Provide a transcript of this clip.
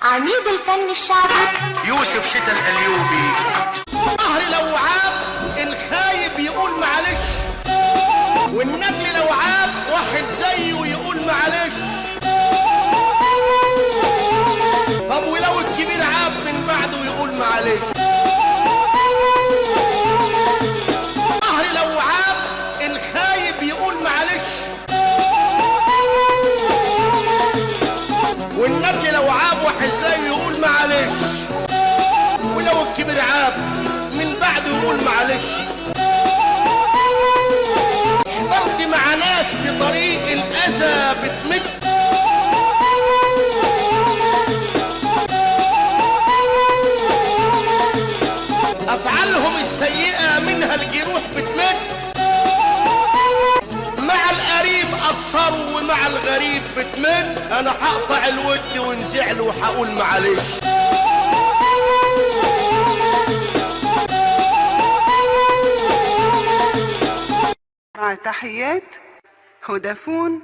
عميد الفن الشعبي يوسف شتا الأليوبي. ظهر لو عاب الخايب يقول معلش، والنجل لو عاب واحد زيه يقول معلش. طب ولو الكبير عاب من بعده يقول معلش. ظهر لو عاب الخايب يقول معلش، والنجل لو عاب واحد زيه يقول معلش. ولو الكبير عاب من بعده يقول معلش. حضرت مع ناس في طريق الأذى بتمد، أفعالهم السيئة منها الجروح بتمد. مع القريب قصروا ومع الغريب بتمد. أنا هقطع الود ونزعل وهقول معلش. مع تحيات هدى فون.